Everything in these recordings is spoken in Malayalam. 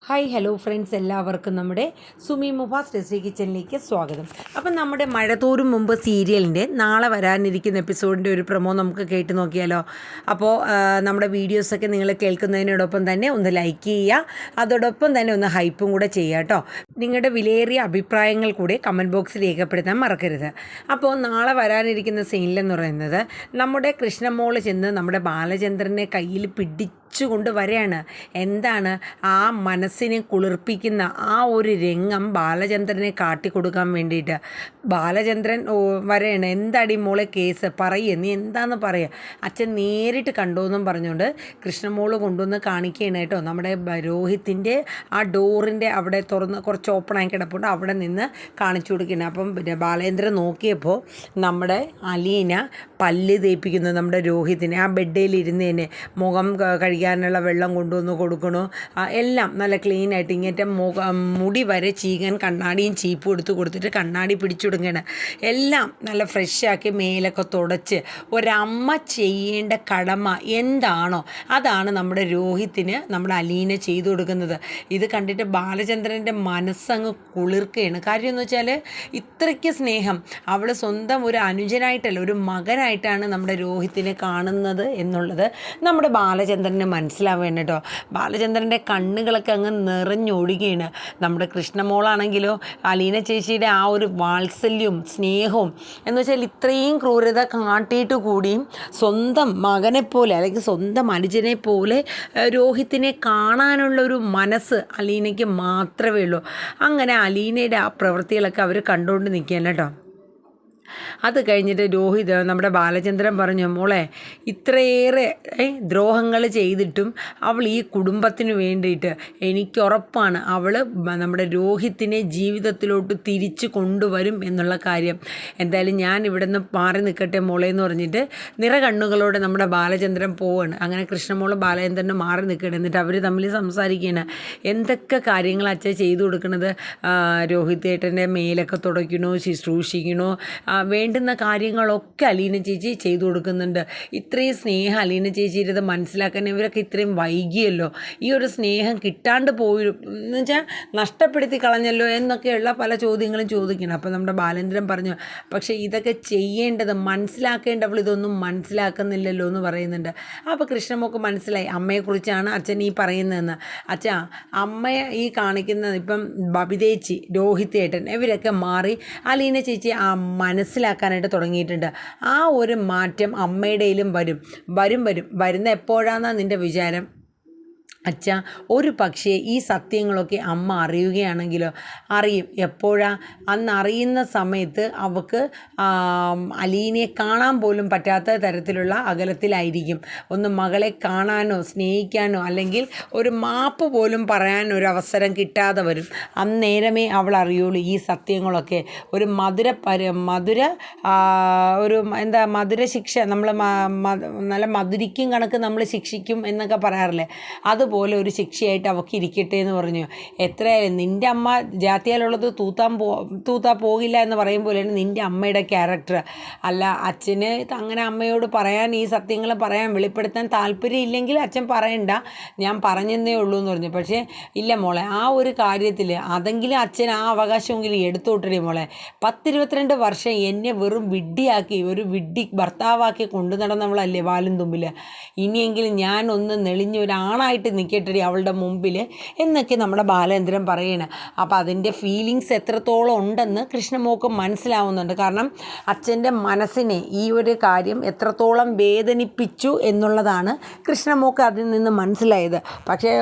ഹായ് ഹലോ ഫ്രണ്ട്സ്, എല്ലാവർക്കും നമ്മുടെ സുമി മുബാസ് ടെസ്റ്റി കിച്ചണിലേക്ക് സ്വാഗതം. അപ്പം നമ്മുടെ മഴതോറും മുമ്പ് സീരിയലിൻ്റെ നാളെ വരാനിരിക്കുന്ന എപ്പിസോഡിൻ്റെ ഒരു പ്രൊമോ നമുക്ക് കേട്ട് നോക്കിയാലോ. അപ്പോൾ നമ്മുടെ വീഡിയോസൊക്കെ നിങ്ങൾ കേൾക്കുന്നതിനോടൊപ്പം തന്നെ ഒന്ന് ലൈക്ക് ചെയ്യുക, അതോടൊപ്പം തന്നെ ഒന്ന് ഹൈപ്പും കൂടെ ചെയ്യുക കേട്ടോ. നിങ്ങളുടെ വിലയേറിയ അഭിപ്രായങ്ങൾ കൂടെ കമൻറ്റ് ബോക്സിൽ രേഖപ്പെടുത്താൻ മറക്കരുത്. അപ്പോൾ നാളെ വരാനിരിക്കുന്ന സീനിലെന്ന് പറയുന്നത് നമ്മുടെ കൃഷ്ണമോള് ചെന്ന് നമ്മുടെ ബാലചന്ദ്രനെ കയ്യിൽ കൊണ്ട് വരെയാണ്. എന്താണ് ആ മനസ്സിനെ കുളിർപ്പിക്കുന്ന ആ ഒരു രംഗം ബാലചന്ദ്രനെ കാട്ടിക്കൊടുക്കാൻ വേണ്ടിയിട്ട് ബാലചന്ദ്രൻ വരെയാണ്. എന്താടി മോളെ കേസ് പറയുക, നീ എന്താണെന്ന് പറയുക, അച്ഛൻ നേരിട്ട് കണ്ടോയെന്നും പറഞ്ഞുകൊണ്ട് കൃഷ്ണമോള് കൊണ്ടുവന്ന് കാണിക്കുകയാണ് കേട്ടോ. നമ്മുടെ രോഹിത്തിൻ്റെ ആ ഡോറിൻ്റെ അവിടെ തുറന്ന് കുറച്ച് ഓപ്പണായി കിടപ്പുണ്ട്, അവിടെ നിന്ന് കാണിച്ചു കൊടുക്കുകയാണ്. അപ്പം ബാലേന്ദ്രൻ നോക്കിയപ്പോൾ നമ്മുടെ അലീന പല്ല് തേപ്പിക്കുന്നു നമ്മുടെ രോഹിത്തിനെ. ആ ബെഡിലിരുന്നതിനെ മുഖം കഴിക്കാനുള്ള വെള്ളം കൊണ്ടുവന്ന് കൊടുക്കണു. എല്ലാം നല്ല ക്ലീനായിട്ട് ഇങ്ങനത്തെ മുടി വരെ ചീകാൻ കണ്ണാടിയും ചീപ്പും എടുത്ത് കൊടുത്തിട്ട് കണ്ണാടി പിടിച്ചുടുങ്ങണം. എല്ലാം നല്ല ഫ്രഷാക്കി മേലൊക്കെ തുടച്ച് ഒരമ്മ ചെയ്യേണ്ട കടമ എന്താണോ അതാണ് നമ്മുടെ രോഹിത്തിന് നമ്മുടെ അലീന ചെയ്തു കൊടുക്കുന്നത്. ഇത് കണ്ടിട്ട് ബാലചന്ദ്രൻ്റെ മനസ്സങ്ങ് കുളിർക്കുകയാണ്. കാര്യം എന്ന് വെച്ചാൽ ഇത്രയ്ക്ക് സ്നേഹം അവൾ സ്വന്തം ഒരു അനുജനായിട്ടല്ല, ഒരു മകനായിട്ടാണ് നമ്മുടെ രോഹിത്തിനെ കാണുന്നത് എന്നുള്ളത് നമ്മുടെ ബാലചന്ദ്രന് മനസ്സിലാവേണ്ട കേട്ടോ. ബാലചന്ദ്രൻ്റെ കണ്ണുകളൊക്കെ അങ്ങ് നിറഞ്ഞൊഴുകയാണ്. നമ്മുടെ കൃഷ്ണമോളാണെങ്കിലോ അലീന ചേച്ചിയുടെ ആ ഒരു വാത്സല്യവും സ്നേഹവും എന്ന് വെച്ചാൽ ഇത്രയും ക്രൂരത കാട്ടിയിട്ട് കൂടിയും സ്വന്തം മകനെപ്പോലെ അല്ലെങ്കിൽ സ്വന്തം അനുജനെ പോലെ രോഹിത്തിനെ കാണാനുള്ളൊരു മനസ്സ് അലീനയ്ക്ക് മാത്രമേ ഉള്ളൂ. അങ്ങനെ അലീനയുടെ ആ പ്രവൃത്തികളൊക്കെ അവർ കണ്ടുകൊണ്ട് നിൽക്കുകയാണ് കേട്ടോ. അത് കഴിഞ്ഞിട്ട് രോഹിത് നമ്മുടെ ബാലചന്ദ്രൻ പറഞ്ഞു, മോളെ ഇത്രയേറെ ദ്രോഹങ്ങൾ ചെയ്തിട്ടും അവൾ ഈ കുടുംബത്തിന് വേണ്ടിയിട്ട് എനിക്കുറപ്പാണ് അവൾ നമ്മുടെ രോഹിത്തിനെ ജീവിതത്തിലോട്ട് തിരിച്ചു കൊണ്ടുവരും എന്നുള്ള കാര്യം. എന്തായാലും ഞാൻ ഇവിടെ നിന്ന് മാറി നിൽക്കട്ടെ മോളെ എന്ന് പറഞ്ഞിട്ട് നിറകണ്ണുകളോടെ നമ്മുടെ ബാലചന്ദ്രൻ പോവാണ്. അങ്ങനെ കൃഷ്ണമോള് ബാലചന്ദ്രന് മാറി നിൽക്കണം. എന്നിട്ട് അവർ തമ്മിൽ സംസാരിക്കുകയാണ്. എന്തൊക്കെ കാര്യങ്ങൾ അച്ഛൻ ചെയ്തു കൊടുക്കുന്നത്, രോഹിത് ഏട്ടൻ്റെ മേലൊക്കെ തുടയ്ക്കണോ, ശുശ്രൂഷിക്കണോ, വേണ്ടുന്ന കാര്യങ്ങളൊക്കെ അലീന ചേച്ചി ചെയ്തു കൊടുക്കുന്നുണ്ട്. ഇത്രയും സ്നേഹം അലീന ചേച്ചിയുടെ മനസ്സിലാക്കാൻ ഇവരൊക്കെ ഇത്രയും വൈകിയല്ലോ, ഈ ഒരു സ്നേഹം കിട്ടാണ്ട് പോയി എന്ന് വെച്ചാൽ നഷ്ടപ്പെടുത്തി കളഞ്ഞല്ലോ എന്നൊക്കെയുള്ള പല ചോദ്യങ്ങളും ചോദിക്കണം. അപ്പോൾ നമ്മുടെ ബാലേന്ദ്രൻ പറഞ്ഞു, പക്ഷേ ഇതൊക്കെ ചെയ്യേണ്ടത് മനസ്സിലാക്കേണ്ടവൾ ഇതൊന്നും മനസ്സിലാക്കുന്നില്ലല്ലോ എന്ന് പറയുന്നുണ്ട്. അപ്പോൾ കൃഷ്ണമോക്ക് മനസ്സിലായി അമ്മയെക്കുറിച്ചാണ് അച്ഛൻ ഈ പറയുന്നതെന്ന്. അച്ഛാ, അമ്മയെ ഈ കാണിക്കുന്നത് ഇപ്പം ബബിതേച്ചി, രോഹിത് ഏട്ടൻ ഇവരൊക്കെ മാറി അലീന ചേച്ചി ആ മനസ്സിലാക്കാനായിട്ട് തുടങ്ങിയിട്ടുണ്ട്. ആ ഒരു മാറ്റം അമ്മയുടെയിലും വരുന്ന എപ്പോഴാണെന്നാണ് നിൻ്റെ വിചാരം? അച്ഛാ, ഒരു പക്ഷേ ഈ സത്യങ്ങളൊക്കെ അമ്മ അറിയുകയാണെങ്കിലോ? അറിയും. എപ്പോഴാ? അന്ന് അറിയുന്ന സമയത്ത് അവൾക്ക് അലീനയെ കാണാൻ പോലും പറ്റാത്ത തരത്തിലുള്ള അകലത്തിലായിരിക്കും. ഒന്ന് മകളെ കാണാനോ സ്നേഹിക്കാനോ അല്ലെങ്കിൽ ഒരു മാപ്പ് പോലും പറയാൻ ഒരു അവസരം കിട്ടാതെ വരും. അന്നേരമേ അവൾ അറിയുള്ളൂ ഈ സത്യങ്ങളൊക്കെ. ഒരു മധുര ശിക്ഷ, നമ്മൾ നല്ല മധുരിക്കും കണക്ക് നമ്മൾ ശിക്ഷിക്കും എന്നൊക്കെ പറയാറില്ലേ, അതുപോലെ ഒരു ശിക്ഷയായിട്ട് അവൾക്ക് ഇരിക്കട്ടെ എന്ന് പറഞ്ഞു. എത്രയായാലും നിൻ്റെ അമ്മ ജാത്തിയാലുള്ളത് തൂത്താ പോകില്ല എന്ന് പറയും പോലെയാണ് നിൻ്റെ അമ്മയുടെ ക്യാരക്ടർ. അല്ല, അച്ഛന് അങ്ങനെ അമ്മയോട് പറയാൻ, ഈ സത്യങ്ങൾ പറയാൻ, വെളിപ്പെടുത്താൻ താല്പര്യം ഇല്ലെങ്കിൽ അച്ഛൻ പറയണ്ട, ഞാൻ പറഞ്ഞെന്നേ ഉള്ളൂ എന്ന് പറഞ്ഞു. പക്ഷേ ഇല്ല മോളെ, ആ ഒരു കാര്യത്തിൽ അതെങ്കിലും അച്ഛൻ ആ അവകാശമെങ്കിലും എടുത്തോട്ടേ മോളെ. 10-22 വർഷം എന്നെ വെറും വിഡ്ഢിയാക്കി, ഒരു വിഡ്ഢി ഭർത്താവാക്കി കൊണ്ടു നടന്നവളല്ലേ വാലും തുമ്പിൽ. ഇനിയെങ്കിലും ഞാൻ ഒന്ന് നെളിഞ്ഞ് ഒരാണായിട്ട് നിൽക്കട്ടെ അവളുടെ മുമ്പിൽ എന്നൊക്കെ നമ്മുടെ ബാലേന്ദ്രൻ പറയണം. അപ്പോൾ അതിൻ്റെ ഫീലിങ്സ് എത്രത്തോളം ഉണ്ടെന്ന് കൃഷ്ണമോക്ക് മനസ്സിലാവുന്നുണ്ട്. കാരണം അച്ഛൻ്റെ മനസ്സിനെ ഈ ഒരു കാര്യം എത്രത്തോളം വേദനിപ്പിച്ചു എന്നുള്ളതാണ് കൃഷ്ണമോക്ക് അതിൽ നിന്ന് മനസ്സിലായത്. പക്ഷേ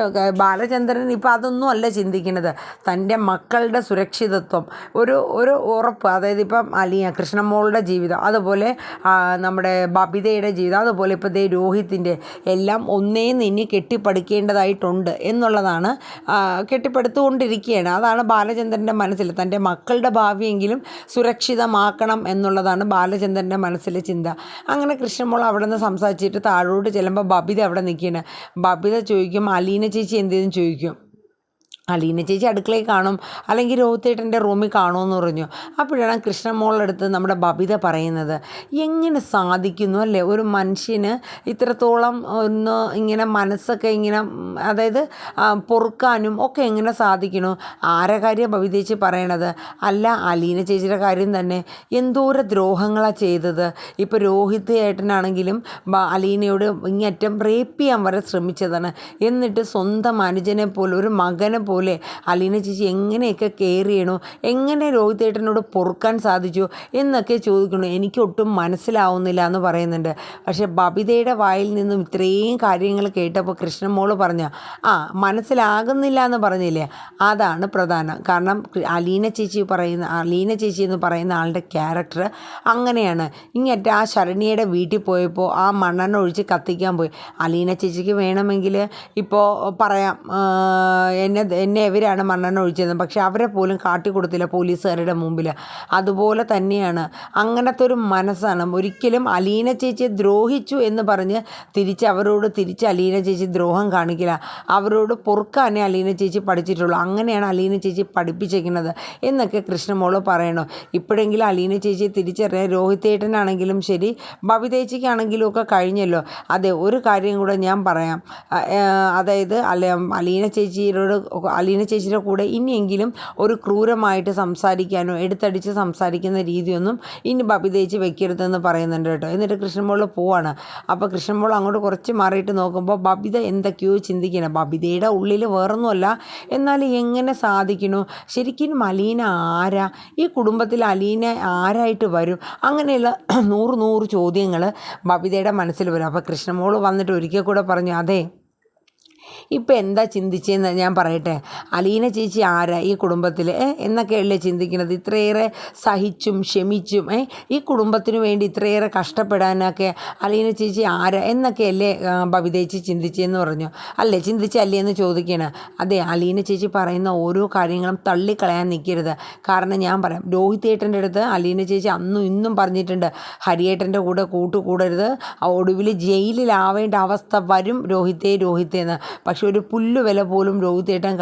ബാലചന്ദ്രൻ ഇപ്പോൾ അതൊന്നും അല്ല ചിന്തിക്കുന്നത്. തൻ്റെ മക്കളുടെ സുരക്ഷിതത്വം, ഒരു ഉറപ്പ്, അതായത് ഇപ്പം കൃഷ്ണമോളുടെ ജീവിതം, അതുപോലെ നമ്മുടെ ബബിതയുടെ ജീവിതം, അതുപോലെ ഇപ്പോൾ രോഹിത്തിൻ്റെ എല്ലാം ഒന്നേ നിന്ന് കെട്ടിപ്പടുക്കേണ്ടതായിട്ടുണ്ട് എന്നുള്ളതാണ്. കെട്ടിപ്പടുത്തുകൊണ്ടിരിക്കുകയാണ്. അതാണ് ബാലചന്ദ്രൻ്റെ മനസ്സിൽ. തൻ്റെ മക്കളുടെ ഭാവിയെങ്കിലും സുരക്ഷിതമാക്കണം എന്നുള്ളതാണ് ബാലചന്ദ്രൻ്റെ മനസ്സിലെ ചിന്ത. അങ്ങനെ കൃഷ്ണമോൾ അവിടെ നിന്ന് സംസാരിച്ചിട്ട് താഴോട്ട് ചെല്ലുമ്പോൾ ബബിത അവിടെ നിൽക്കുകയാണ്. ബബിത ചോദിക്കും, അലീന ചേച്ചി എന്തെന്ന് ചോദിക്കും. അലീന ചേച്ചി അടുക്കളയിൽ കാണും, അല്ലെങ്കിൽ രോഹിത്തേട്ടൻ്റെ റൂമിൽ കാണുമെന്ന് പറഞ്ഞു. അപ്പോഴാണ് കൃഷ്ണമോളടുത്ത് നമ്മുടെ ബബിത പറയുന്നത്, എങ്ങനെ സാധിക്കുന്നു അല്ലേ ഒരു മനുഷ്യന് ഇത്രത്തോളം ഒന്ന് ഇങ്ങനെ മനസ്സൊക്കെ ഇങ്ങനെ അതായത് പൊറുക്കാനും ഒക്കെ എങ്ങനെ സാധിക്കണു? ആരെ കാര്യം ബബിത ചേച്ചി പറയണത്? അല്ല, അലീന ചേച്ചിയുടെ കാര്യം തന്നെ. എന്തോരം ദ്രോഹങ്ങളാണ് ചെയ്തത്. ഇപ്പോൾ രോഹിത് ഏട്ടനാണെങ്കിലും അലീനയോട് ഇങ്ങറ്റം റേപ്പ് ചെയ്യാൻ വരെ ശ്രമിച്ചതാണ്. എന്നിട്ട് സ്വന്തം അനുജനെ പോലെ ഒരു മകനെ പോലെ അലീന ചേച്ചി എങ്ങനെയൊക്കെ കെയർ ചെയ്യണു, എങ്ങനെ രോഹിതേട്ടനോട് പൊറുക്കാൻ സാധിച്ചു എന്നൊക്കെ ചോദിക്കണു. എനിക്കൊട്ടും മനസ്സിലാവുന്നില്ല എന്ന് പറയുന്നുണ്ട്. പക്ഷേ ബബിതയുടെ വായിൽ നിന്നും ഇത്രയും കാര്യങ്ങൾ കേട്ടപ്പോൾ കൃഷ്ണമോള് പറഞ്ഞ മനസ്സിലാകുന്നില്ല എന്ന് പറഞ്ഞില്ലേ, അതാണ് പ്രധാനം. കാരണം അലീന ചേച്ചി എന്ന് പറയുന്ന ആളുടെ ക്യാരക്ടർ അങ്ങനെയാണ്. ഇങ്ങേറ്റ ആ ശരണ്യയുടെ വീട്ടിൽ പോയപ്പോൾ ആ മണ്ണെണ്ണ ഒഴിച്ച് കത്തിക്കാൻ പോയി. അലീന ചേച്ചിക്ക് വേണമെങ്കിൽ ഇപ്പോൾ പറയാം എന്നെ ഇവരാണ് മണ്ണെണ്ണ ഒഴിച്ചത്, പക്ഷെ അവരെ പോലും കാട്ടിക്കൊടുത്തില്ല പോലീസുകാരുടെ മുമ്പിൽ. അതുപോലെ തന്നെയാണ്. അങ്ങനത്തെ ഒരു മനസ്സാണ്. ഒരിക്കലും അലീന ചേച്ചിയെ ദ്രോഹിച്ചു എന്ന് പറഞ്ഞ് തിരിച്ച് അലീന ചേച്ചി ദ്രോഹം കാണിക്കില്ല. അവരോട് പൊറുക്കാനേ അലീന ചേച്ചി പഠിച്ചിട്ടുള്ളൂ. അങ്ങനെയാണ് അലീന ചേച്ചി പഠിപ്പിച്ചിരിക്കുന്നത് എന്നൊക്കെ കൃഷ്ണമോള് പറയണു. ഇപ്പോഴെങ്കിലും അലീന ചേച്ചി തിരിച്ചറിയാൻ രോഹിതേട്ടനാണെങ്കിലും ശരി ബബിതേച്ചിക്കാണെങ്കിലും ഒക്കെ കഴിഞ്ഞല്ലോ. അതെ, ഒരു കാര്യം കൂടെ ഞാൻ പറയാം. അതായത് അലീന ചേച്ചിയുടെ കൂടെ ഇനിയെങ്കിലും ഒരു ക്രൂരമായിട്ട് സംസാരിക്കാനോ എടുത്തടിച്ച് സംസാരിക്കുന്ന രീതിയൊന്നും ഇനി ബബിതേച്ചി വെക്കരുതെന്ന് പറയുന്നുണ്ട് കേട്ടോ. എന്നിട്ട് കൃഷ്ണമോൾ പോവാണ്. അപ്പോൾ കൃഷ്ണമോൾ അങ്ങോട്ട് കുറച്ച് മാറിയിട്ട് നോക്കുമ്പോൾ ബബിത എന്തൊക്കെയോ ചിന്തിക്കണം. ബബിതയുടെ ഉള്ളിൽ വേറൊന്നുമല്ല, എന്നാൽ എങ്ങനെ സാധിക്കണു? ശരിക്കും അലീന ആരാ? ഈ കുടുംബത്തിൽ അലീന ആരായിട്ട് വരും? അങ്ങനെയുള്ള 100 ചോദ്യങ്ങൾ ബബിതയുടെ മനസ്സിൽ വരും. അപ്പോൾ കൃഷ്ണമോൾ വന്നിട്ട് ഒരിക്കൽ കൂടെ പറഞ്ഞു, അതെ ഇപ്പം എന്താ ചിന്തിച്ചതെന്ന് ഞാൻ പറയട്ടെ. അലീന ചേച്ചി ആരാ ഈ കുടുംബത്തിൽ എന്നൊക്കെയല്ലേ ചിന്തിക്കുന്നത്? ഇത്രയേറെ സഹിച്ചും ക്ഷമിച്ചും ഈ കുടുംബത്തിന് വേണ്ടി ഇത്രയേറെ കഷ്ടപ്പെടാനൊക്കെ അലീന ചേച്ചി ആരാ എന്നൊക്കെയല്ലേ ബബിതേച്ചി ചിന്തിച്ചതെന്ന് പറഞ്ഞു. അല്ലേ, ചിന്തിച്ചല്ലേ എന്ന് ചോദിക്കണം. അതെ, അലീന ചേച്ചി പറയുന്ന ഓരോ കാര്യങ്ങളും തള്ളിക്കളയാൻ നിൽക്കരുത്. കാരണം ഞാൻ പറയാം, രോഹിതേട്ടൻ്റെ അടുത്ത് അലീന ചേച്ചി അന്നും ഇന്നും പറഞ്ഞിട്ടുണ്ട്, ഹരിയേട്ടൻ്റെ കൂടെ കൂട്ടുകൂടരുത്, ഒടുവിൽ ജയിലിലാവേണ്ട അവസ്ഥ വരും രോഹിത്തേന്ന്. പക്ഷെ ഒരു പുല്ല് വില പോലും രോഹിതേട്ടൻ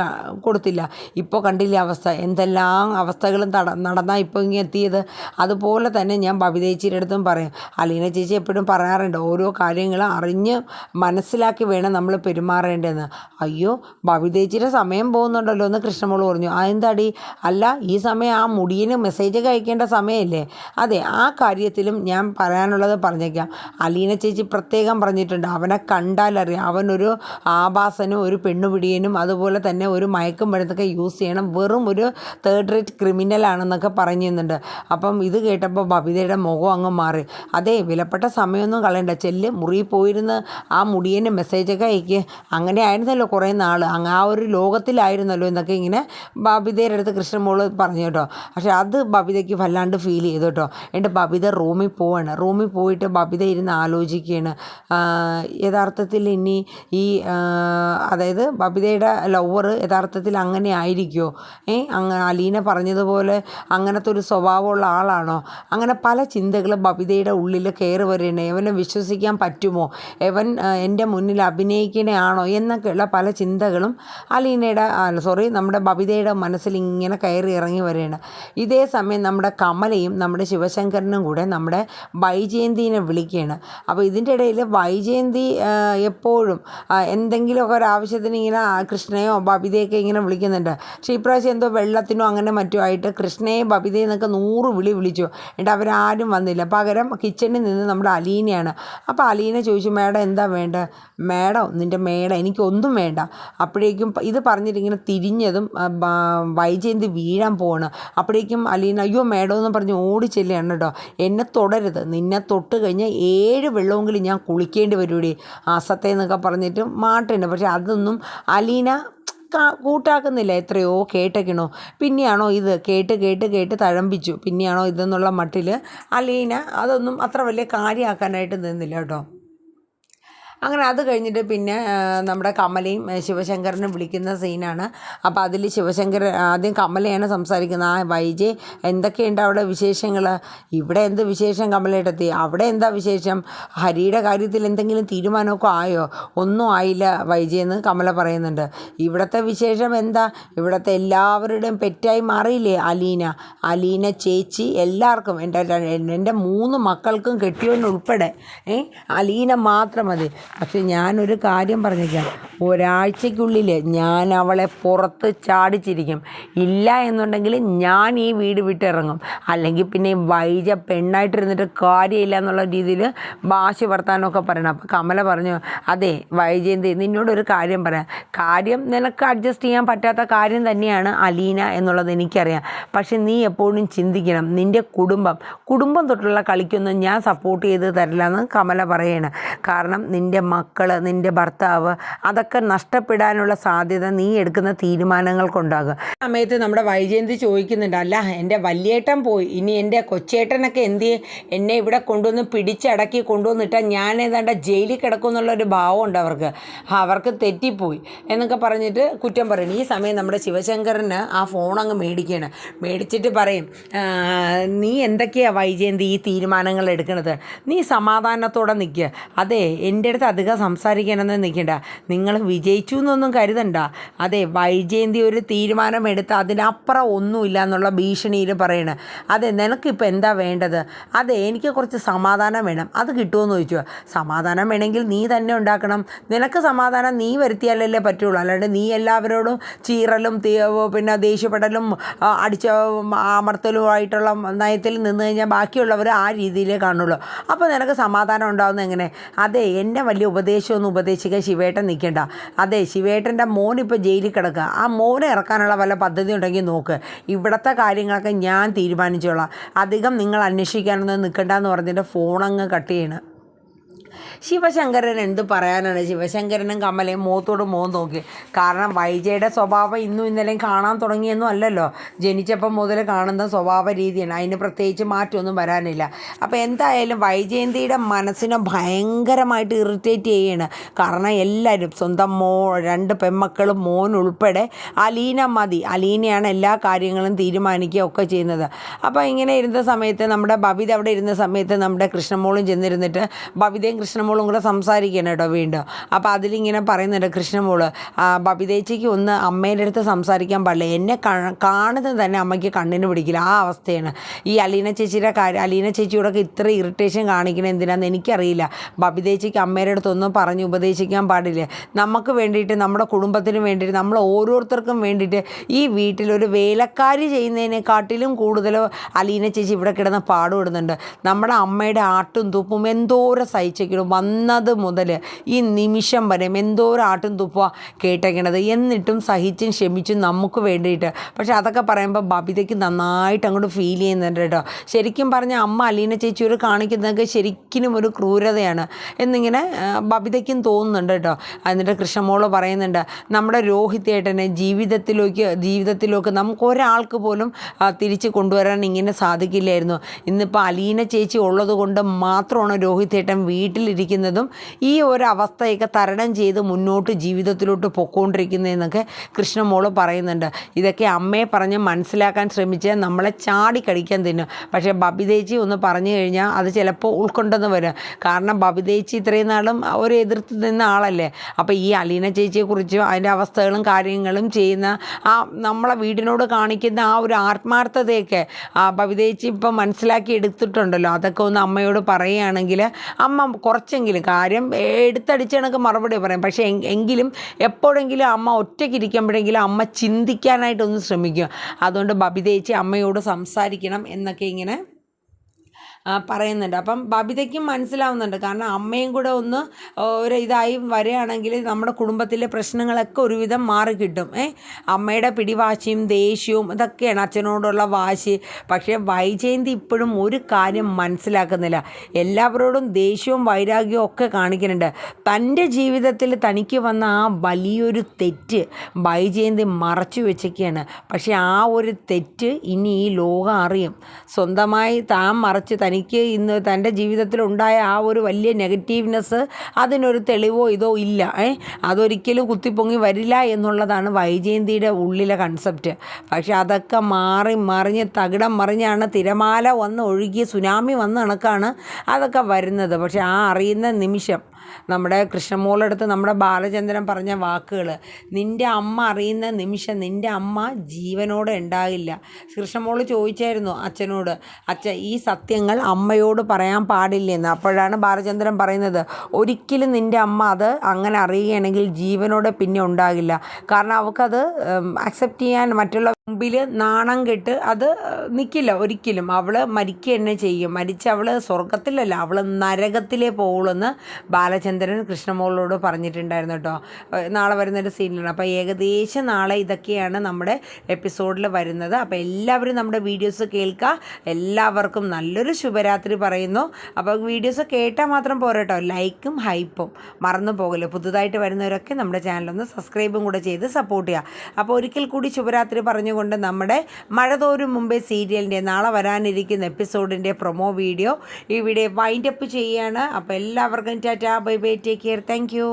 കൊടുത്തില്ല. ഇപ്പോൾ കണ്ടില്ലേ അവസ്ഥ, എന്തെല്ലാം അവസ്ഥകളും നടന്നാൽ ഇപ്പോൾ ഇങ്ങനെ എത്തിയത്. അതുപോലെ തന്നെ ഞാൻ ബബിതേച്ചിയുടെ അടുത്തും പറയും. അലീന ചേച്ചി എപ്പോഴും പറയാറുണ്ട്, ഓരോ കാര്യങ്ങളും അറിഞ്ഞ് മനസ്സിലാക്കി വേണം നമ്മൾ പെരുമാറേണ്ടതെന്ന്. അയ്യോ, ബബിതേച്ചിയുടെ സമയം പോകുന്നുണ്ടല്ലോ എന്ന് കൃഷ്ണമോൾ പറഞ്ഞു. എന്താടി? അല്ല, ഈ സമയം ആ മുടിയന് മെസ്സേജ് അയക്കേണ്ട സമയമല്ലേ? അതെ, ആ കാര്യത്തിലും ഞാൻ പറയാനുള്ളത് പറഞ്ഞേക്കാം. അലീന ചേച്ചി പ്രത്യേകം പറഞ്ഞിട്ടുണ്ട്, അവനെ കണ്ടാലറിയാം അവനൊരു ആഭാസനും ഒരു പെണ്ണുപിടിയനും അതുപോലെ തന്നെ ഒരു മയക്കും മരുന്നൊക്കെ യൂസ് ചെയ്യണം, വെറും ഒരു 3rd റേറ്റ് ക്രിമിനലാണെന്നൊക്കെ പറഞ്ഞിരുന്നുണ്ട്. അപ്പം ഇത് കേട്ടപ്പോൾ ബബിതയുടെ മുഖം അങ്ങ് മാറി. അതേ, വിലപ്പെട്ട സമയമൊന്നും കളയണ്ട, ചെല്ല് മുറിയിൽ പോയിരുന്ന് ആ മുടിയന് മെസ്സേജൊക്കെ അയക്കുക. അങ്ങനെ ആയിരുന്നല്ലോ കുറേ നാൾ, ആ ഒരു ലോകത്തിലായിരുന്നല്ലോ എന്നൊക്കെ ഇങ്ങനെ ബബിതയുടെ അടുത്ത് കൃഷ്ണമോള് പറഞ്ഞു കേട്ടോ. പക്ഷേ അത് ബബിതയ്ക്ക് വല്ലാണ്ട് ഫീൽ ചെയ്തു കേട്ടോ. എന്നിട്ട് ബബിത റൂമിൽ പോവാണ്. റൂമിൽ പോയിട്ട് ബബിത ഇരുന്ന് ആലോചിക്കുകയാണ്, യഥാർത്ഥത്തിൽ ഇനി ഈ അതായത് ബബിതയുടെ ലവർ യഥാർത്ഥത്തിൽ അങ്ങനെ ആയിരിക്കുമോ? അലീന പറഞ്ഞതുപോലെ അങ്ങനത്തെ ഒരു സ്വഭാവമുള്ള ആളാണോ? അങ്ങനെ പല ചിന്തകളും ബബിതയുടെ ഉള്ളിൽ കയറി വരികയാണ്. ഇവനെ വിശ്വസിക്കാൻ പറ്റുമോ? ഇവൻ എൻ്റെ മുന്നിൽ അഭിനയിക്കണയാണോ എന്നൊക്കെയുള്ള പല ചിന്തകളും നമ്മുടെ ബബിതയുടെ മനസ്സിൽ ഇങ്ങനെ കയറി ഇറങ്ങി വരികയാണ്. ഇതേ സമയം നമ്മുടെ കമലയും നമ്മുടെ ശിവശങ്കരനും കൂടെ നമ്മുടെ വൈജയന്തിനെ വിളിക്കുകയാണ്. അപ്പോൾ ഇതിൻ്റെ ഇടയിൽ വൈജയന്തി എപ്പോഴും എന്തെങ്കിലുമൊക്കെ ഒരാവശ്യത്തിന് ഇങ്ങനെ കൃഷ്ണയോ ബബിതയൊക്കെ ഇങ്ങനെ വിളിക്കുന്നുണ്ട്. പക്ഷേ ഇപ്രാവശ്യം എന്തോ വെള്ളത്തിനോ അങ്ങനെ മറ്റുമായിട്ട് കൃഷ്ണയെ ബബിതയെ എന്നൊക്കെ 100 വിളിച്ചു. എന്നിട്ട് അവരാരും വന്നില്ല. പകരം കിച്ചണിൽ നിന്ന് നമ്മുടെ അലീനയാണ്. അപ്പോൾ അലീന ചോദിച്ചു, മേഡം എന്താ വേണ്ട? മേഡം, നിൻ്റെ മേഡം, എനിക്കൊന്നും വേണ്ട. അപ്പോഴേക്കും ഇത് പറഞ്ഞിട്ട് ഇങ്ങനെ തിരിഞ്ഞതും വൈജയന്തി വീഴാൻ പോവാണ്. അപ്പോഴേക്കും അലീന അയ്യോ മേഡം എന്ന് പറഞ്ഞ് ഓടിച്ചെല്ലുകയാണ് കേട്ടോ. എന്നെ തൊടരുത്, നിന്നെ തൊട്ട് കഴിഞ്ഞാൽ 7 വെള്ളമെങ്കിലും ഞാൻ കുളിക്കേണ്ടി വരൂടി എന്നൊക്കെ പറഞ്ഞിട്ട് മാട്ടുണ്ട്. പക്ഷെ അതൊന്നും അലീന കൂട്ടാക്കുന്നില്ല. എത്രയോ കേട്ടേക്കണോ, പിന്നെയാണോ ഇത് കേട്ട് തഴമ്പിച്ചു, പിന്നെയാണോ ഇതെന്നുള്ള മട്ടിൽ അലീന അതൊന്നും അത്ര വലിയ കാര്യമാക്കാനായിട്ട് നിന്നില്ല കേട്ടോ. അങ്ങനെ അത് കഴിഞ്ഞിട്ട് പിന്നെ നമ്മുടെ കമലയും ശിവശങ്കരനും വിളിക്കുന്ന സീനാണ്. അപ്പോൾ അതിൽ ശിവശങ്കർ ആദ്യം കമലയാണ് സംസാരിക്കുന്നത്. ആ വൈജയ് എന്തൊക്കെയുണ്ട് അവിടെ വിശേഷങ്ങൾ? ഇവിടെ എന്ത് വിശേഷം കമലയിടത്തി? അവിടെ എന്താ വിശേഷം? ഹരിയുടെ കാര്യത്തിൽ എന്തെങ്കിലും തീരുമാനമൊക്കെ ആയോ? ഒന്നും ആയില്ല വൈജയെന്ന് കമല പറയുന്നുണ്ട്. ഇവിടുത്തെ വിശേഷം എന്താ? ഇവിടുത്തെ എല്ലാവരുടെയും പെറ്റായി മാറിയില്ലേ അലീന ചേച്ചി, എല്ലാവർക്കും എൻ്റെ 3 മക്കൾക്കും കെട്ടിയവനുൾപ്പെടെ അലീന മാത്രം മതി. പക്ഷെ ഞാനൊരു കാര്യം പറഞ്ഞേക്കാം, ഒരാഴ്ചയ്ക്കുള്ളിൽ ഞാൻ അവളെ പുറത്ത് ചാടിച്ചിരിക്കും. ഇല്ല എന്നുണ്ടെങ്കിൽ ഞാൻ ഈ വീട് വിട്ടിറങ്ങും. അല്ലെങ്കിൽ പിന്നെ വൈജ പെണ്ണായിട്ടിരുന്നിട്ട് കാര്യമില്ല എന്നുള്ള രീതിയിൽ വാശി വർത്താനമൊക്കെ പറയണം. അപ്പോൾ കമല പറഞ്ഞു, അതെ വൈജയന്തി, നിന്നോടൊരു കാര്യം പറയാം. കാര്യം നിനക്ക് അഡ്ജസ്റ്റ് ചെയ്യാൻ പറ്റാത്ത കാര്യം തന്നെയാണ് അലീന എന്നുള്ളത് എനിക്കറിയാം. പക്ഷെ നീ എപ്പോഴും ചിന്തിക്കണം, നിൻ്റെ കുടുംബം തൊട്ടുള്ള കളിക്കൊന്നും ഞാൻ സപ്പോർട്ട് ചെയ്ത് തരില്ല എന്ന് കമല പറയാണ്. കാരണം നിൻ്റെ മക്കൾ, നിൻ്റെ ഭർത്താവ്, അതൊക്കെ നഷ്ടപ്പെടാനുള്ള സാധ്യത നീ എടുക്കുന്ന തീരുമാനങ്ങൾക്കുണ്ടാകും. ആ സമയത്ത് നമ്മുടെ വൈജയന്തി ചോദിക്കുന്നുണ്ട്, അല്ല എൻ്റെ വലിയേട്ടൻ പോയി, ഇനി എൻ്റെ കൊച്ചേട്ടനൊക്കെ എന്ത് ചെയ്യും? എന്നെ ഇവിടെ കൊണ്ടുവന്ന് പിടിച്ചടക്കി കൊണ്ടുവന്നിട്ടാൽ ഞാൻ ഏതാണ്ട് ജയിലിൽ കിടക്കും എന്നുള്ളൊരു ഭാവമുണ്ട് അവർക്ക് തെറ്റിപ്പോയി എന്നൊക്കെ പറഞ്ഞിട്ട് കുറ്റം പറയണം. ഈ സമയം നമ്മുടെ ശിവശങ്കരന് ആ ഫോൺ അങ്ങ് മേടിച്ചിട്ട് പറയും, നീ എന്തൊക്കെയാണ് വൈജയന്തി ഈ തീരുമാനങ്ങൾ എടുക്കുന്നത്? നീ സമാധാനത്തോടെ നിൽക്കുക. അതെ, എൻ്റെ അടുത്ത് അധികം സംസാരിക്കാനൊന്നും നിൽക്കണ്ട. നിങ്ങൾ വിജയിച്ചു എന്നൊന്നും കരുതണ്ട. അതെ, വൈജയന്തി ഒരു തീരുമാനമെടുത്ത് അതിനപ്പുറം ഒന്നുമില്ല എന്നുള്ള ഭീഷണിയിൽ പറയണം. അതെ, നിനക്കിപ്പോൾ എന്താ വേണ്ടത്? അതെ, എനിക്ക് കുറച്ച് സമാധാനം വേണം. അത് കിട്ടുമെന്ന് ചോദിച്ചു. സമാധാനം വേണമെങ്കിൽ നീ തന്നെ ഉണ്ടാക്കണം. നിനക്ക് സമാധാനം നീ വരുത്തിയാലല്ലേ പറ്റുള്ളൂ. അല്ലാണ്ട് നീ എല്ലാവരോടും ചീറലും പിന്നെ ദേഷ്യപ്പെടലും അടിച്ച അമർത്തലുമായിട്ടുള്ള നയത്തിൽ നിന്ന് കഴിഞ്ഞാൽ ബാക്കിയുള്ളവർ ആ രീതിയിലേ കാണുള്ളൂ. അപ്പോൾ നിനക്ക് സമാധാനം ഉണ്ടാകുന്നത് എങ്ങനെ? അതെ, എൻ്റെ വലിയ ഉപദേശമൊന്നും ഉപദേശിക്കാൻ ശിവേട്ടൻ നിൽക്കണ്ട. അതെ, ശിവേട്ടൻ്റെ മോനിപ്പോൾ ജയിലിൽ കിടക്കുക. ആ മോനെ ഇറക്കാനുള്ള വല്ല പദ്ധതി ഉണ്ടെങ്കിൽ നോക്ക്. ഇവിടുത്തെ കാര്യങ്ങളൊക്കെ ഞാൻ തീരുമാനിച്ചോളാം. അധികം നിങ്ങൾ അന്വേഷിക്കാനൊന്നും നിൽക്കണ്ടെന്ന് പറഞ്ഞിട്ട് ഫോണങ്ങ് കട്ട് ചെയ്യണം. ശിവശങ്കരൻ എന്ത് പറയാനാണ്? ശിവശങ്കരനും കമലയും മുഖത്തോട് മുഖം നോക്കി. കാരണം വൈജയുടെ സ്വഭാവം ഇന്നും ഇന്നലെയും കാണാൻ തുടങ്ങിയൊന്നും അല്ലല്ലോ. ജനിച്ചപ്പം മുതൽ കാണുന്ന സ്വഭാവ രീതിയാണ്. അതിന് പ്രത്യേകിച്ച് മാറ്റമൊന്നും വരാനില്ല. അപ്പോൾ എന്തായാലും വൈജയന്തിയുടെ മനസ്സിനെ ഭയങ്കരമായിട്ട് ഇറിറ്റേറ്റ് ചെയ്യുകയാണ്. കാരണം എല്ലാവരും സ്വന്തം 2 പെൺമക്കളും മോനുൾപ്പെടെ അലീന മതി, അലീനയാണ് എല്ലാ കാര്യങ്ങളും തീരുമാനിക്കുക ഒക്കെ ചെയ്യുന്നത്. അപ്പോൾ ഇങ്ങനെ ഇരുന്ന സമയത്ത് നമ്മുടെ ബബിത അവിടെ ഇരുന്ന സമയത്ത് നമ്മുടെ കൃഷ്ണമോളും ചെന്നിരുന്നിട്ട് ബബിതയും കൃഷ്ണമോളും കൂടെ സംസാരിക്കണം കേട്ടോ വീണ്ടും. അപ്പോൾ അതിലിങ്ങനെ പറയുന്നുണ്ട് കൃഷ്ണമോള്, ബബിതേച്ചിക്ക് ഒന്ന് അമ്മേൻ്റെ അടുത്ത് സംസാരിക്കാൻ പാടില്ല. എന്നെ കാണുന്നത് തന്നെ അമ്മയ്ക്ക് കണ്ണിന് പിടിക്കില്ല. ആ അവസ്ഥയാണ്. ഈ അലീന ചേച്ചിയോടൊക്കെ ഇത്ര ഇറിറ്റേഷൻ കാണിക്കണം എന്തിനാണെന്ന് എനിക്കറിയില്ല. ബബിതേച്ചിക്ക് അമ്മേൻ്റെ അടുത്തൊന്നും പറഞ്ഞ് ഉപദേശിക്കാൻ പാടില്ല. നമുക്ക് വേണ്ടിയിട്ട്, നമ്മുടെ കുടുംബത്തിന് വേണ്ടിയിട്ട്, നമ്മൾ ഓരോരുത്തർക്കും വേണ്ടിയിട്ട് ഈ വീട്ടിലൊരു വേലക്കാരി ചെയ്യുന്നതിനെക്കാട്ടിലും കൂടുതൽ അലീന ചേച്ചി ഇവിടെ കിടന്ന് പാടുപെടുന്നുണ്ട്. നമ്മുടെ അമ്മയുടെ ആട്ടും തുപ്പും എന്തോരം സഹിച്ചേക്കണം. വന്നത് മുതൽ ഈ നിമിഷം വരെ എന്തോരം ആട്ടും തുപ്പുക കേട്ടേക്കണത്. എന്നിട്ടും സഹിച്ചും ക്ഷമിച്ചും നമുക്ക് വേണ്ടിയിട്ട്. പക്ഷെ അതൊക്കെ പറയുമ്പോൾ ബബിതയ്ക്ക് നന്നായിട്ട് അങ്ങോട്ട് ഫീൽ ചെയ്യുന്നുണ്ട് കേട്ടോ. ശരിക്കും പറഞ്ഞാൽ അമ്മ അലീന ചേച്ചിയോട് കാണിക്കുന്നതൊക്കെ ശരിക്കും ഒരു ക്രൂരതയാണ് എന്നിങ്ങനെ ബബിതയ്ക്കും തോന്നുന്നുണ്ട് കേട്ടോ. എന്നിട്ട് കൃഷ്ണമോള് പറയുന്നുണ്ട്, നമ്മുടെ രോഹിതേട്ടനെ ജീവിതത്തിലേക്ക് നമുക്ക് ഒരാൾക്ക് പോലും തിരിച്ച് കൊണ്ടുവരാൻ ഇങ്ങനെ സാധിക്കില്ലായിരുന്നു. ഇന്നിപ്പോൾ അലീന ചേച്ചി ഉള്ളത് കൊണ്ട് മാത്രമാണ് രോഹിതേട്ടൻ വീട്ടിലിരിക്കുന്നതും ഈ ഒരു അവസ്ഥയൊക്കെ തരണം ചെയ്ത് മുന്നോട്ട് ജീവിതത്തിലോട്ട് പൊയ്ക്കൊണ്ടിരിക്കുന്നതെന്നൊക്കെ കൃഷ്ണമോള് പറയുന്നുണ്ട്. ഇതൊക്കെ അമ്മയെ പറഞ്ഞ് മനസ്സിലാക്കാൻ ശ്രമിച്ച് നമ്മളെ ചാടിക്കടിക്കാൻ തിന്നും. പക്ഷേ ബബിതേച്ചി ഒന്ന് പറഞ്ഞു കഴിഞ്ഞാൽ അത് ചിലപ്പോൾ ഉൾക്കൊണ്ടെന്ന് വരും. കാരണം ബബിതേച്ചി ഇത്രയും നാളും ഒരു എതിർത്ത് നിന്ന ആളല്ലേ. അപ്പോൾ ഈ അലീന ചേച്ചിയെക്കുറിച്ചും അതിൻ്റെ അവസ്ഥകളും കാര്യങ്ങളും ചെയ്യുന്ന നമ്മളെ വീടിനോട് കാണിക്കുന്ന ആ ഒരു ആത്മാർത്ഥതയൊക്കെ ബബിതേച്ചി ഇപ്പം മനസ്സിലാക്കി എടുത്തിട്ടുണ്ടല്ലോ. അതൊക്കെ ഒന്ന് അമ്മയോട് പറയുകയാണെങ്കിൽ അമ്മ കുറച്ചെങ്കിലും കാര്യം എടുത്തടിച്ച് കണക്ക് മറുപടി പറയും. പക്ഷേ എങ്കിലും എപ്പോഴെങ്കിലും അമ്മ ഒറ്റയ്ക്കിരിക്കുമ്പോഴെങ്കിലും അമ്മ ചിന്തിക്കാനായിട്ടൊന്ന് ശ്രമിക്കും. അതുകൊണ്ട് ബബിതേച്ചി അമ്മയോട് സംസാരിക്കണം എന്നൊക്കെ ഇങ്ങനെ പറയുന്നുണ്ട്. അപ്പം ബബിതയ്ക്കും മനസ്സിലാവുന്നുണ്ട്. കാരണം അമ്മയും കൂടെ ഒന്ന് ഒരു ഇതായി വരികയാണെങ്കിൽ നമ്മുടെ കുടുംബത്തിലെ പ്രശ്നങ്ങളൊക്കെ ഒരുവിധം മാറിക്കിട്ടും. അമ്മയുടെ പിടിവാശിയും ദേഷ്യവും ഇതൊക്കെയാണ്, അച്ഛനോടുള്ള വാശി. പക്ഷേ വൈജയന്തി ഇപ്പോഴും ഒരു കാര്യം മനസ്സിലാക്കുന്നില്ല. എല്ലാവരോടും ദേഷ്യവും വൈരാഗ്യവും ഒക്കെ കാണിക്കുന്നുണ്ട്. തൻ്റെ ജീവിതത്തിൽ തനിക്ക് വന്ന ആ വലിയൊരു തെറ്റ് വൈജയന്തി മറച്ചു വെച്ചൊക്കെയാണ്. പക്ഷേ ആ ഒരു തെറ്റ് ഇനി ഈ ലോകം അറിയും. സ്വന്തമായി താൻ മറച്ച് തനിക്ക് ഇന്ന് തൻ്റെ ജീവിതത്തിലുണ്ടായ ആ ഒരു വലിയ നെഗറ്റീവ്നെസ് അതിനൊരു തെളിവോ ഇതോ ഇല്ല. അതൊരിക്കലും കുത്തിപ്പൊങ്ങി വരില്ല എന്നുള്ളതാണ് വൈജയന്തിയുടെ ഉള്ളിലെ കൺസെപ്റ്റ്. പക്ഷെ അതൊക്കെ മാറി മറിഞ്ഞ് തകിടം മറിഞ്ഞാണ് തിരമാല വന്ന് ഒഴുകി സുനാമി വന്ന കണക്കാണ് അതൊക്കെ വരുന്നത്. പക്ഷെ ആ അറിയുന്ന നിമിഷം നമ്മുടെ കൃഷ്ണമോളടുത്ത് നമ്മുടെ ബാലചന്ദ്രൻ പറഞ്ഞ വാക്കുകൾ, നിൻ്റെ അമ്മ അറിയുന്ന നിമിഷം നിൻ്റെ അമ്മ ജീവനോടെ ഉണ്ടാകില്ല. കൃഷ്ണമോൾ ചോദിച്ചായിരുന്നു അച്ഛനോട്, അച്ഛൻ ഈ സത്യങ്ങൾ അമ്മയോട് പറയാൻ പാടില്ലെന്ന്. അപ്പോഴാണ് ബാലചന്ദ്രൻ പറയുന്നത്, ഒരിക്കലും നിൻ്റെ അമ്മ അത് അങ്ങനെ അറിയുകയാണെങ്കിൽ ജീവനോടെ പിന്നെ ഉണ്ടാകില്ല. കാരണം അവൾക്കത് അക്സെപ്റ്റ് ചെയ്യാൻ മറ്റുള്ള മുമ്പിൽ നാണം കെട്ട് അത് നിൽക്കില്ല ഒരിക്കലും. അവൾ മരിക്കുക തന്നെ ചെയ്യും. മരിച്ച് അവൾ സ്വർഗത്തിലല്ല, അവൾ നരകത്തിലേ പോകുള്ളൂ ബാലചന്ദ്രൻ കൃഷ്ണമോളോട് പറഞ്ഞിട്ടുണ്ടായിരുന്നു കേട്ടോ. നാളെ വരുന്നൊരു സീനിലാണ്. അപ്പോൾ ഏകദേശം നാളെ ഇതൊക്കെയാണ് നമ്മുടെ എപ്പിസോഡിൽ വരുന്നത്. അപ്പോൾ എല്ലാവരും നമ്മുടെ വീഡിയോസ് കേൾക്കുക. എല്ലാവർക്കും നല്ലൊരു ശുഭരാത്രി പറയുന്നു. അപ്പോൾ വീഡിയോസ് കേട്ടാൽ മാത്രം പോരാട്ടോ, ലൈക്കും ഹൈപ്പും മറന്നു പോകല്ലോ. പുതുതായിട്ട് വരുന്നവരൊക്കെ നമ്മുടെ ചാനലൊന്ന് സബ്സ്ക്രൈബും കൂടെ ചെയ്ത് സപ്പോർട്ട് ചെയ്യുക. അപ്പോൾ ഒരിക്കൽ കൂടി ശുഭരാത്രി പറഞ്ഞുകൊണ്ട് നമ്മുടെ മഴ തോരും മുമ്പേ സീരിയലിൻ്റെ നാളെ വരാനിരിക്കുന്ന എപ്പിസോഡിൻ്റെ പ്രൊമോ വീഡിയോ ഇവിടെ വൈൻഡപ്പ് ചെയ്യുകയാണ്. അപ്പോൾ എല്ലാവർക്കും Tata, bye bye, take care, thank you.